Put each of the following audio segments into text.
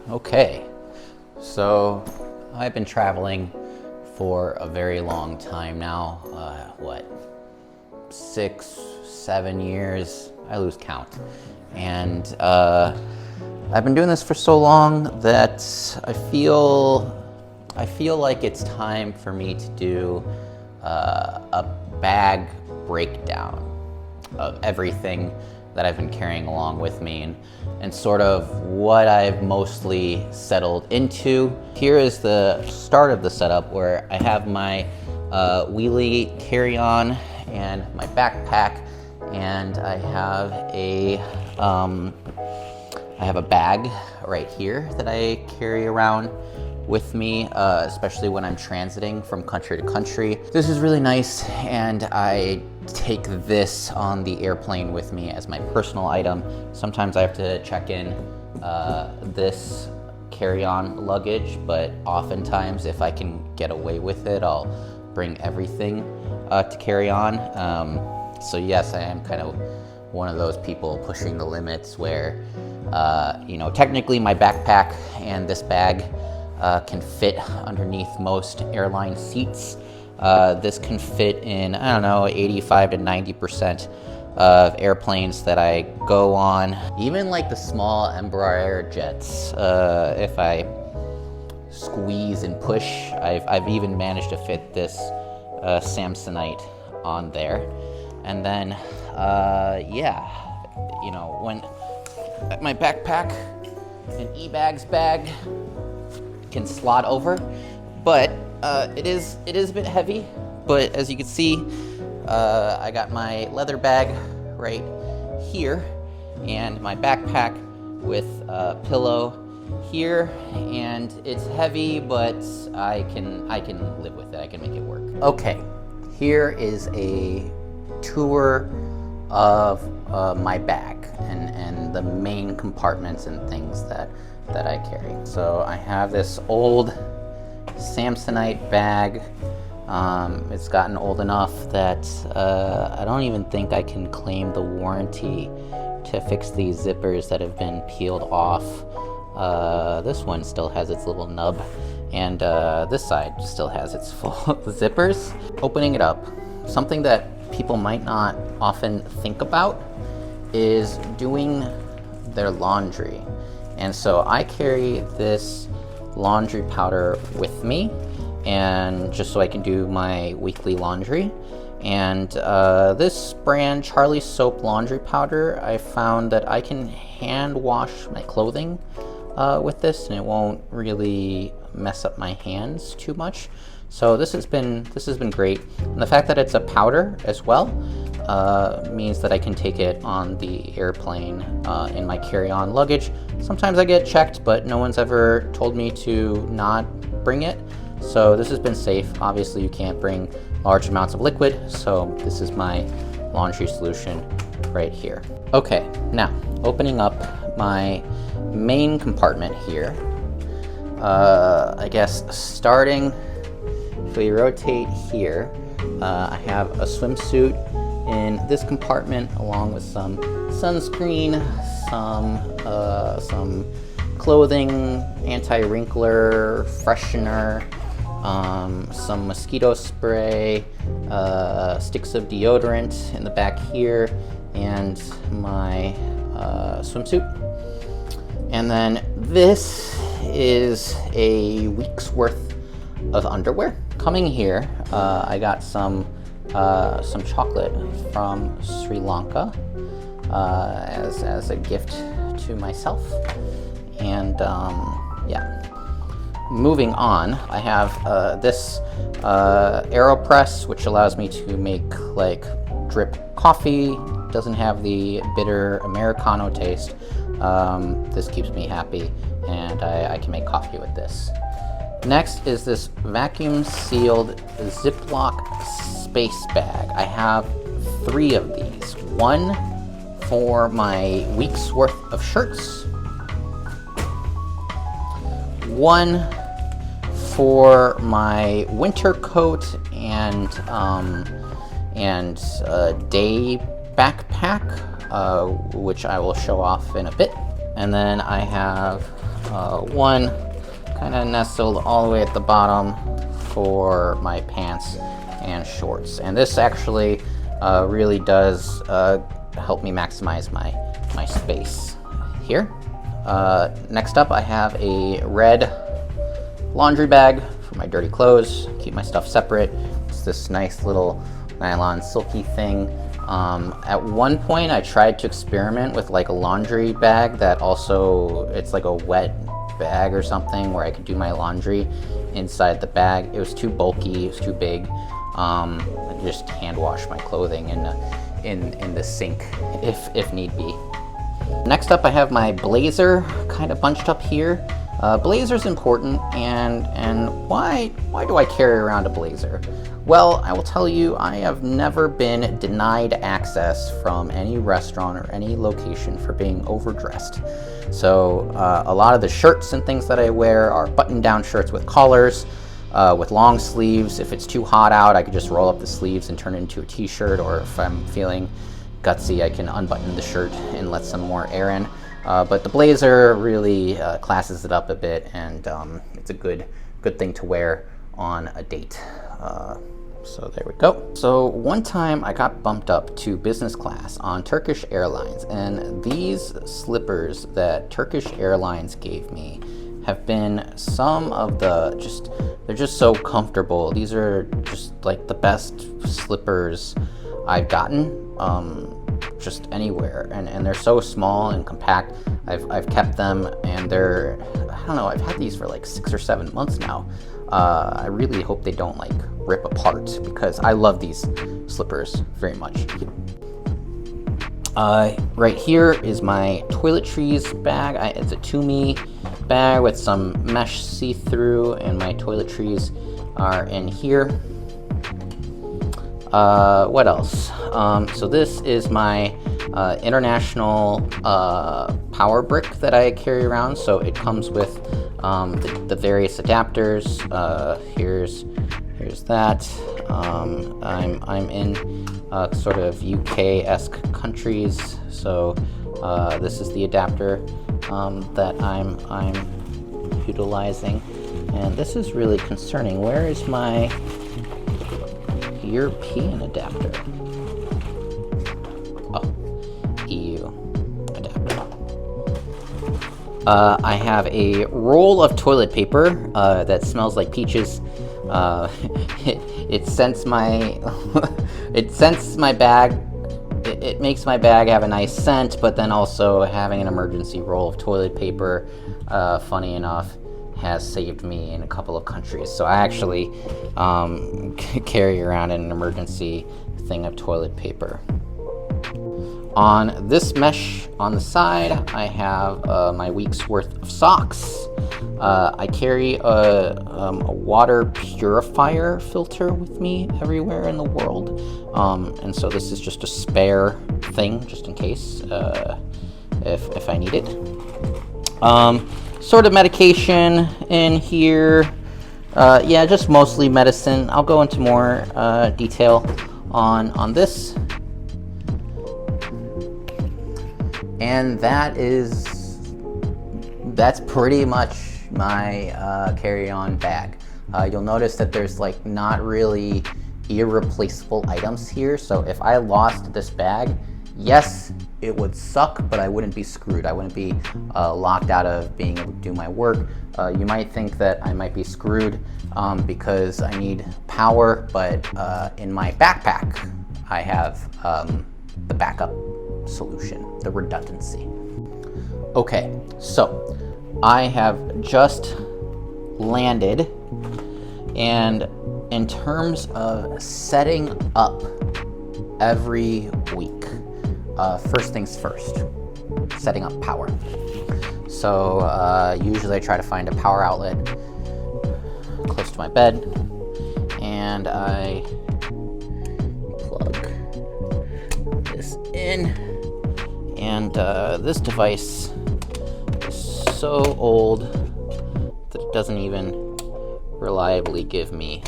Okay, so I've been traveling for a very long time now. What, 6, 7 years? I lose count. And I've been doing this for so long that I feel like it's time for me to do a bag breakdown of everything that I've been carrying along with me and sort of what I've mostly settled into. Here is the start of the setup where I have my wheelie carry-on and my backpack, and I have a bag right here that I carry around with me, especially when I'm transiting from country to country. This is really nice, and I take this on the airplane with me as my personal item. Sometimes I have to check in this carry-on luggage, but oftentimes if I can get away with it, I'll bring everything to carry on. So yes, I am kind of one of those people pushing the limits where, technically my backpack and this bag can fit underneath most airline seats. This can fit in, 85 to 90% of airplanes that I go on. Even like the small Embraer jets, if I squeeze and push, I've even managed to fit this Samsonite on there. And then, when my backpack and e-bags bag can slot over, but it is a bit heavy. But as you can see, I got my leather bag right here and my backpack with a pillow here, and it's heavy, but I can live with it. I can make it work. Okay, here is a tour of my bag and the main compartments and things that I carry. So I have this old Samsonite bag. It's gotten old enough that I don't even think I can claim the warranty to fix these zippers that have been peeled off. This one still has its little nub, and this side still has its full zippers. Opening it up, something that people might not often think about is doing their laundry. And so I carry this laundry powder with me, and just so I can do my weekly laundry. And this brand, Charlie Soap Laundry Powder, I found that I can hand wash my clothing with this, and it won't really mess up my hands too much. So this has been great. And the fact that it's a powder as well means that I can take it on the airplane in my carry-on luggage. Sometimes I get checked, but no one's ever told me to not bring it. So this has been safe. Obviously you can't bring large amounts of liquid, so this is my laundry solution right here. Okay, now opening up my main compartment here. I guess starting, if we rotate here, I have a swimsuit in this compartment along with some sunscreen, some clothing, anti-wrinkler, freshener, some mosquito spray, sticks of deodorant in the back here, and my swimsuit. And then this is a week's worth of underwear. Coming here, I got some chocolate from Sri Lanka as a gift to myself. And yeah. Moving on, I have this Aeropress, which allows me to make like drip coffee. Doesn't have the bitter Americano taste. This keeps me happy, and I can make coffee with this. Next is this vacuum sealed Ziploc space bag. I have 3 of these. One for my week's worth of shirts. One for my winter coat and day backpack, which I will show off in a bit. And then I have one kind of nestled all the way at the bottom for my pants and shorts. And this actually really does help me maximize my space here. Next up, I have a red laundry bag for my dirty clothes, keep my stuff separate. It's this nice little nylon silky thing. At one point I tried to experiment with like a laundry bag that also, it's like a wet bag or something where I could do my laundry inside the bag. It was too bulky, it was too big. I just hand wash my clothing in the sink if need be. Next up, I have my blazer kind of bunched up here. Blazer's important, and why do I carry around a blazer? Well, I will tell you, I have never been denied access from any restaurant or any location for being overdressed. So a lot of the shirts and things that I wear are button-down shirts with collars, with long sleeves. If it's too hot out, I could just roll up the sleeves and turn it into a t-shirt, or if I'm feeling gutsy, I can unbutton the shirt and let some more air in. But the blazer really classes it up a bit, and it's a good thing to wear on a date. So there we go. So one time I got bumped up to business class on Turkish Airlines, and these slippers that Turkish Airlines gave me have been some of they're just so comfortable. These are just like the best slippers I've gotten just anywhere, and they're so small and compact. I've kept them, and they're, I don't know, I've had these for like 6 or 7 months now. I really hope they don't like rip apart, because I love these slippers very much. Right here is my toiletries bag. It's a Tumi bag with some mesh see-through, and my toiletries are in here. What else? So this is my international power brick that I carry around. So it comes with the various adapters. Here's that. I'm in sort of UK-esque countries, so this is the adapter that I'm utilizing. And this is really concerning. Where is my European adapter? Oh, EU adapter. I have a roll of toilet paper that smells like peaches. It scents my bag. It makes my bag have a nice scent, but then also having an emergency roll of toilet paper, funny enough, has saved me in a couple of countries. So I actually carry around an emergency thing of toilet paper. On this mesh on the side, I have my week's worth of socks. I carry a water purifier filter with me everywhere in the world. And so this is just a spare thing, just in case, if I need it. Sort of medication in here. Yeah, just mostly medicine. I'll go into more detail on this. And that's pretty much my carry-on bag. You'll notice that there's like not really irreplaceable items here. So if I lost this bag, yes, it would suck, but I wouldn't be screwed. I wouldn't be locked out of being able to do my work. You might think that I might be screwed because I need power, but in my backpack, I have the backup solution, the redundancy. Okay, so I have just landed, and in terms of setting up every week, first things first, setting up power. So usually I try to find a power outlet close to my bed, and I plug this in, and this device is so old that it doesn't even reliably give me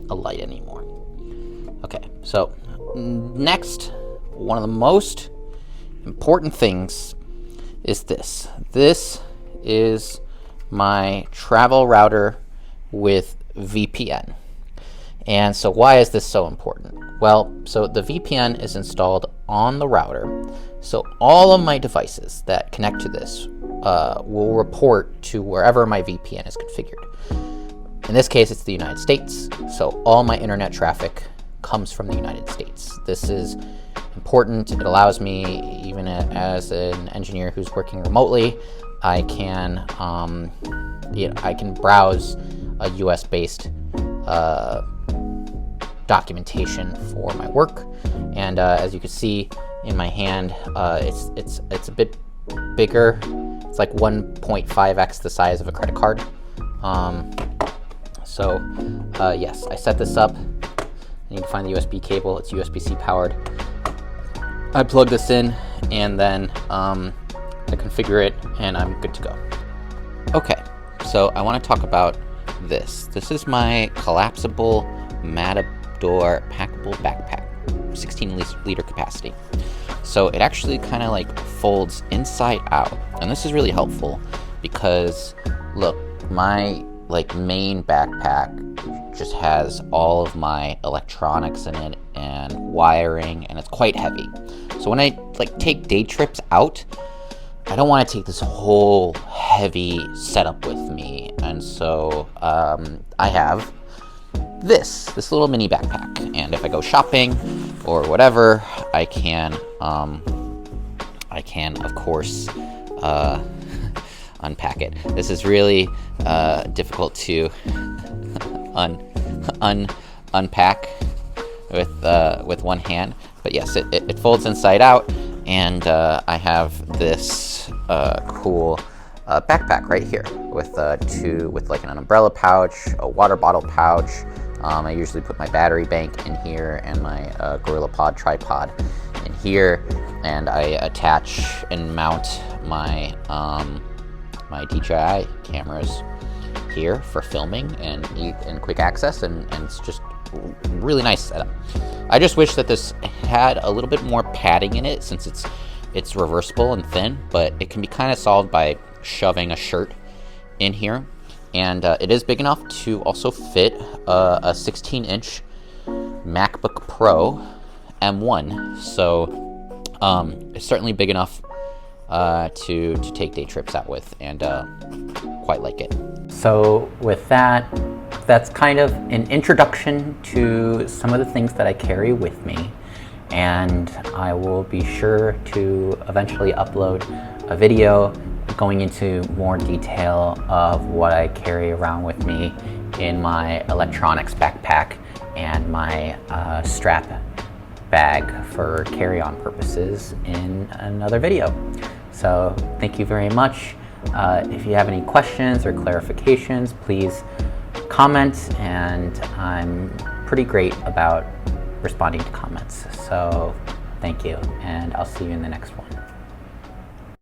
a light anymore. Okay, so next, one of the most important things is this. This is my travel router with VPN. And so why is this so important? Well, so the VPN is installed on the router, so all of my devices that connect to this will report to wherever my VPN is configured. In this case, it's the United States, so all my internet traffic comes from the United States. This is important. It allows me, even as an engineer who's working remotely, I can browse a US-based documentation for my work. And as you can see in my hand, it's a bit bigger. It's like 1.5x the size of a credit card. Yes, I set this up. You can find the USB cable. It's USB-C powered. I plug this in, and then I configure it, and I'm good to go. Okay, so I want to talk about this. This is my collapsible Matador packable backpack, 16-liter capacity. So it actually kind of like folds inside out, and this is really helpful because look, my main backpack just has all of my electronics in it and wiring, and it's quite heavy. So when I take day trips out, I don't want to take this whole heavy setup with me, and so I have this little mini backpack, and if I go shopping or whatever, I can of course unpack it. This is really difficult to unpack with one hand, but yes, it folds inside out, and I have this cool backpack right here with an umbrella pouch, a water bottle pouch. I usually put my battery bank in here and my Gorilla Pod tripod in here, and I attach and mount my my DJI cameras here for filming and quick access, and it's just really nice setup. I just wish that this had a little bit more padding in it, since it's reversible and thin, but it can be kind of solved by shoving a shirt in here, and it is big enough to also fit a 16-inch MacBook Pro M1, so it's certainly big enough to take day trips out with, and quite like it. So with that, that's kind of an introduction to some of the things that I carry with me, and I will be sure to eventually upload a video going into more detail of what I carry around with me in my electronics backpack and my strap bag for carry-on purposes in another video. So thank you very much. If you have any questions or clarifications, please comment, and I'm pretty great about responding to comments. So thank you, and I'll see you in the next one.